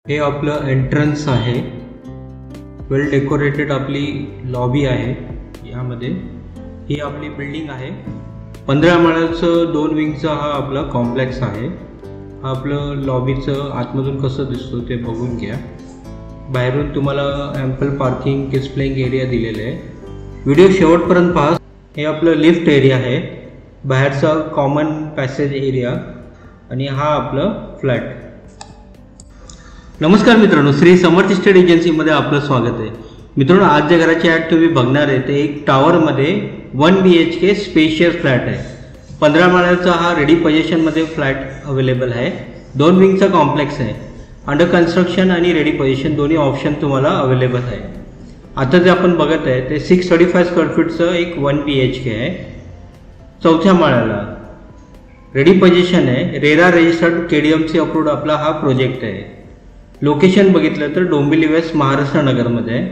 हे आपलं एंट्रन्स आहे, वेल डेकोरेटेड आपली लॉबी आहे। यामध्ये ही आपली बिल्डिंग आहे, 15 माळ्याचं 2 विंगचा हा आपला कॉम्प्लेक्स आहे। हा आपलं लॉबीचं आतमधून कसं दिसतो ते बघून घ्या। बाहेरून तुम्हाला ॲम्पल पार्किंग डिस्प्लेइंग एरिया दिलेला आहे। व्हिडिओ शेवटपर्यंत पहा। हे आपलं लिफ्ट एरिया आहे, बाहेरचा कॉमन पॅसेज एरिया आणि हा आपलं फ्लॅट। नमस्कार मित्रांनो, श्री समर्थ इस्टेट एजन्सीमध्ये आपलं स्वागत आहे। मित्रांनो, आज ज्या घराची ॲड तुम्ही बघणार आहे ते एक टावरमध्ये 1 BHK स्पेशियस फ्लॅट आहे। 15 माळ्याचा हा रेडी पोझिशनमध्ये फ्लॅट अवेलेबल आहे। 2 विंगचा कॉम्प्लेक्स आहे। अंडर कन्स्ट्रक्शन आणि रेडी पोझिशन दोन्ही ऑप्शन तुम्हाला अवेलेबल आहे। आता जे आपण बघत आहे ते 635 स्क्वेअर फीटचं एक 1 BHK आहे। 4थ्या माळ्याला रेडी पोझिशन आहे। रेरा रजिस्टर्ड KDMC अप्रूव्ड आपला हा प्रोजेक्ट आहे। लोकेशन बघितलं तर डोंबिवली वेस्ट महाराष्ट्र नगरमध्ये आहे।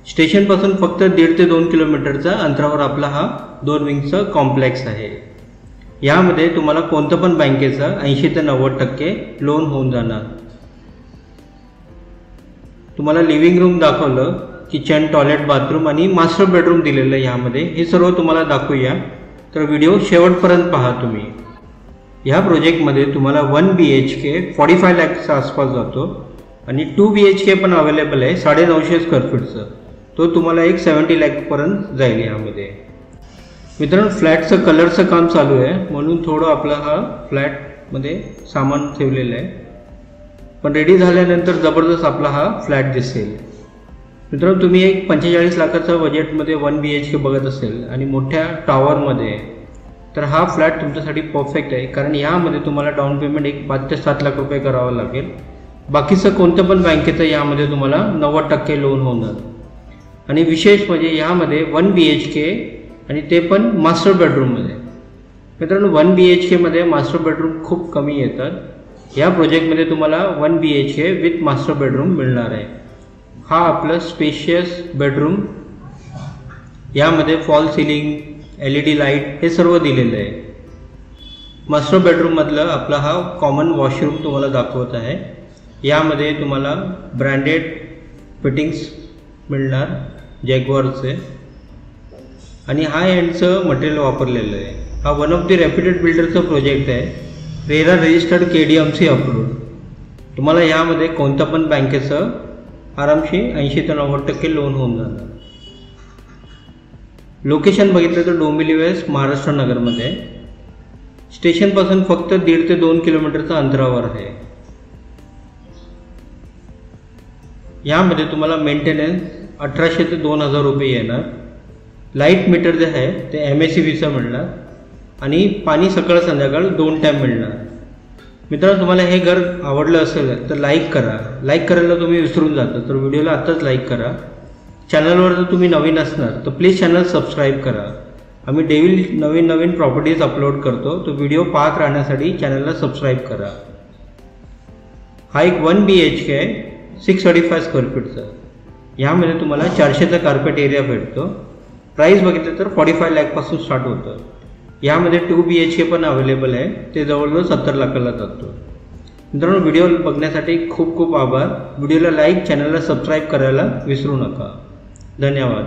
स्टेशनपासून फक्त 1.5 ते 2 किलोमीटरचा अंतरावर आपला हा 2 विंगचा कॉम्प्लेक्स आहे। यामध्ये तुम्हाला कोणतं पण बँकेचा 80 ते 90% लोन होऊन जाणार। तुम्हाला लिव्हिंग रूम दाखवलं, किचन, टॉयलेट, बाथरूम आणि मास्टर बेडरूम दिलेलं आहे। यामध्ये हे सर्व तुम्हाला दाखवूया, तर व्हिडिओ शेवटपर्यंत पहा तुम्ही। ह्या प्रोजेक्टमध्ये तुम्हाला 1 BHK 45 लाखच्या आसपास जातो आणि 2 BHK पण अवेलेबल आहे 950 स्क्वेअर फीटचं, तो तुम्हाला एक 70 लाखपर्यंत जाईल। यामध्ये मित्रांनो फ्लॅटचं कलरचं काम चालू आहे, म्हणून थोडं आपला हा फ्लॅटमध्ये सामान ठेवलेलं आहे, पण रेडी झाल्यानंतर जबरदस्त आपला हा फ्लॅट दिसेल। मित्रांनो, तुम्ही एक 45 लाखाचा बजेटमध्ये 1 BHK बघत असेल आणि मोठ्या टॉवरमध्ये, तर हा फ्लॅट तुमच्यासाठी परफेक्ट आहे। कारण यामध्ये तुम्हाला डाऊन पेमेंट एक 5 ते 7 लाख रुपये करावं लागेल। बाकीचं कोणतं पण बँकेचं यामध्ये तुम्हाला 90% लोन होणार। आणि विशेष म्हणजे यामध्ये 1 BHK आणि ते पण मास्टर बेडरूममध्ये। मित्रांनो, 1 BHK मध्ये मास्टर बेडरूम खूप कमी येतात। या प्रोजेक्टमध्ये तुम्हाला 1 BHK विथ मास्टर बेडरूम मिळणार आहे। हा आपलं स्पेशियस बेडरूम, यामध्ये फॉल सिलिंग, LED लाईट हे सर्व दिलेलं आहे। मास्टर बेडरूममधलं आपला हा कॉमन वॉशरूम तुम्हाला दाखवत आहे। यामध्ये तुम्हाला ब्रँडेड फिटिंग्स मिळणार जॅग्वारचे आणि हाय एंडचं मटेरियल वापरलेलं आहे। हा वन ऑफ द रेप्युटेड बिल्डरचं प्रोजेक्ट आहे, रेरा रजिस्टर्ड KDMC अप्रूव्ड। तुम्हाला यामध्ये कोणत्या पण बँकेचं आरामशी 80 ते 90% लोन होऊन जाणार। लोकेशन बघितलं तर डोंबिवली वेस्ट महाराष्ट्र नगरमध्ये, स्टेशनपासून फक्त 1.5 ते 2 किलोमीटरचा अंतरावर आहे। यामध्ये तुम्हाला मेंटेनन्स 1800 ते 2000 रुपये येणार। लाईट मीटर जे आहे ते MACBचं मिळणार आणि पाणी सकाळ संध्याकाळ 2 टाईम मिळणार। मित्रांनो, तुम्हाला हे घर आवडलं असेल तर लाईक करा। लाईक करायला तुम्ही विसरून जाता, तर व्हिडिओला आत्ताच लाईक करा। चॅनलवर जर तुम्ही नवीन असणार तर प्लीज चॅनल सबस्क्राईब करा। आम्ही डेली नवीन प्रॉपर्टीज अपलोड करतो, तो व्हिडिओ पाहत राहण्यासाठी चॅनलला सबस्क्राईब करा। हा एक 1 BHK आहे 635 स्क्वेअर फीटचा। यामध्ये तुम्हाला 400चा कार्पेट एरिया भेटतो। प्राईस बघितलं तर 45 लाखपासून स्टार्ट होतं। यामध्ये 2 BHK पण अवेलेबल आहे, ते जवळजवळ 70 लाखाला जातो। मित्रांनो, व्हिडिओ बघण्यासाठी खूप खूप आभार। व्हिडिओला लाईक, चॅनलला सबस्क्राईब करायला विसरू नका। धन्यवाद।